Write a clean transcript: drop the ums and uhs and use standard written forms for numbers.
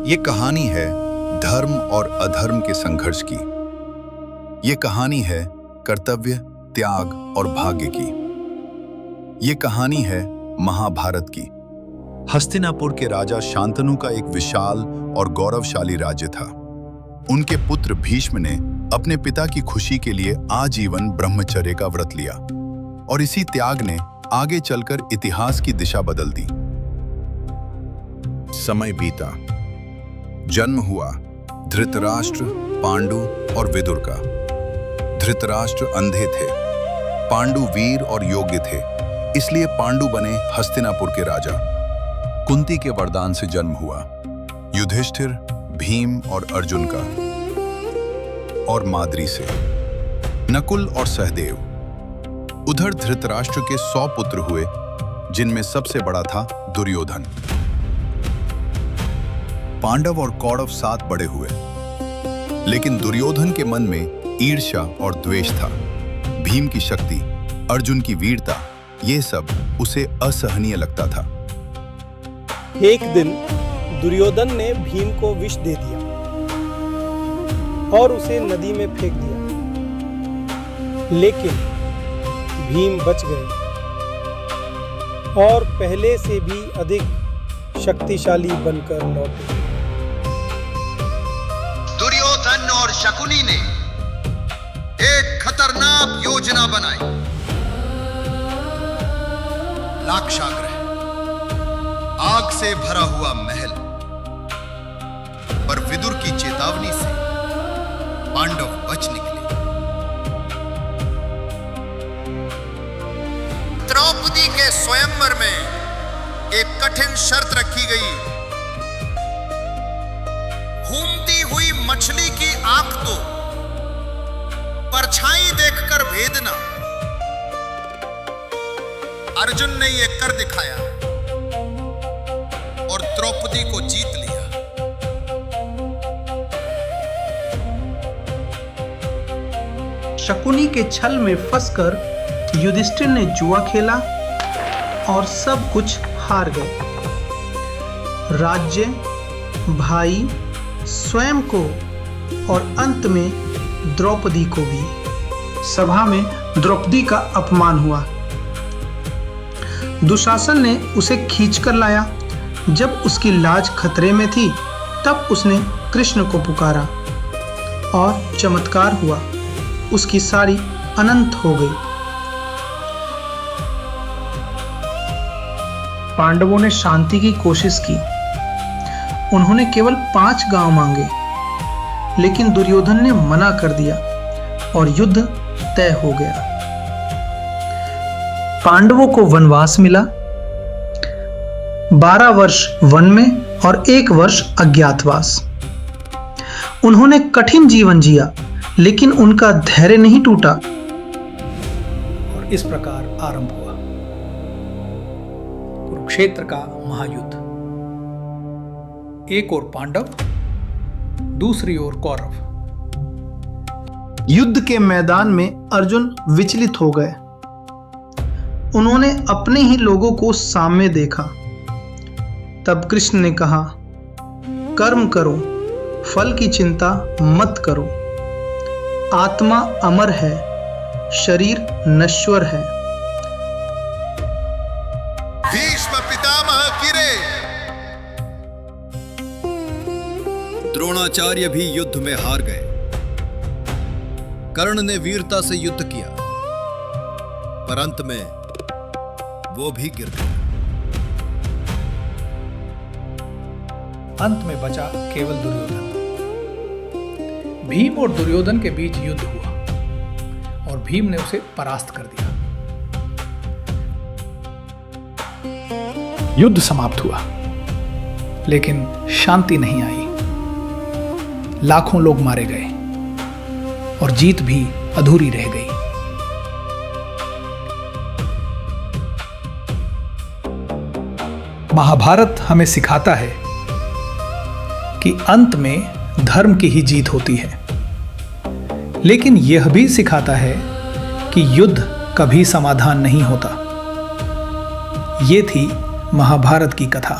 ये कहानी है धर्म और अधर्म के संघर्ष की। ये कहानी है कर्तव्य, त्याग और भाग्य की। ये कहानी है महाभारत की। हस्तिनापुर के राजा शांतनु का एक विशाल और गौरवशाली राज्य था। उनके पुत्र भीष्म ने अपने पिता की खुशी के लिए आजीवन ब्रह्मचर्य का व्रत लिया और इसी त्याग ने आगे चलकर इतिहास की दिशा बदल दी। समय बीता, जन्म हुआ धृतराष्ट्र, पांडु और विदुर का। धृतराष्ट्र अंधे थे, पांडु वीर और योग्य थे, इसलिए पांडु बने हस्तिनापुर के राजा। कुंती के वरदान से जन्म हुआ युधिष्ठिर, भीम और अर्जुन का, और माद्री से नकुल और सहदेव। उधर धृतराष्ट्र के 100 पुत्र हुए, जिनमें सबसे बड़ा था दुर्योधन। पांडव और कौरव 7 बड़े हुए, लेकिन दुर्योधन के मन में ईर्ष्या और द्वेष था। भीम की शक्ति, अर्जुन की वीरता, ये सब उसे असहनीय लगता था। एक दिन दुर्योधन ने भीम को विष दे दिया और उसे नदी में फेंक दिया, लेकिन भीम बच गए और पहले से भी अधिक शक्तिशाली बनकर लौटे। दुर्योधन और शकुनी ने एक खतरनाक योजना बनाई। लाक्षागृह, आग से भरा हुआ महल, पर विदुर की चेतावनी से पांडव बच निकले। द्रौपदी के स्वयंवर में एक कठिन शर्त रखी गई। घूमती हुई मछली की आंख तो परछाई देखकर भेदना। अर्जुन ने यह कर दिखाया और द्रौपदी को जीत लिया। शकुनी के छल में फंसकर युधिष्ठिर ने जुआ खेला और सब कुछ हार गए। राज्य, भाई, स्वयं को और अंत में द्रौपदी को भी। सभा में द्रौपदी का अपमान हुआ। दुशासन ने उसे खींचकर लाया। जब उसकी लाज खतरे में थी, तब उसने कृष्ण को पुकारा और चमत्कार हुआ। उसकी साड़ी अनंत हो गई। पांडवों ने शांति की कोशिश की। उन्होंने केवल 5 गांव मांगे, लेकिन दुर्योधन ने मना कर दिया और युद्ध तय हो गया। पांडवों को वनवास मिला। 12 वर्ष वन में और 1 वर्ष अज्ञातवास। उन्होंने कठिन जीवन जिया, लेकिन उनका धैर्य नहीं टूटा। और इस प्रकार आरंभ हुआ कुरुक्षेत्र का महायुद्ध। एक ओर पांडव, दूसरी ओर कौरव। युद्ध के मैदान में अर्जुन विचलित हो गए। उन्होंने अपने ही लोगों को सामने देखा। तब कृष्ण ने कहा, कर्म करो, फल की चिंता मत करो। आत्मा अमर है, शरीर नश्वर है। भीष्म पितामह गिरे। द्रोणाचार्य भी युद्ध में हार गए। कर्ण ने वीरता से युद्ध किया, पर अंत में वो भी गिर गया। अंत में बचा केवल दुर्योधन। भीम और दुर्योधन के बीच युद्ध हुआ और भीम ने उसे परास्त कर दिया। युद्ध समाप्त हुआ, लेकिन शांति नहीं आई। लाखों लोग मारे गए और जीत भी अधूरी रह गई। महाभारत हमें सिखाता है कि अंत में धर्म की ही जीत होती है, लेकिन यह भी सिखाता है कि युद्ध कभी समाधान नहीं होता। ये थी महाभारत की कथा।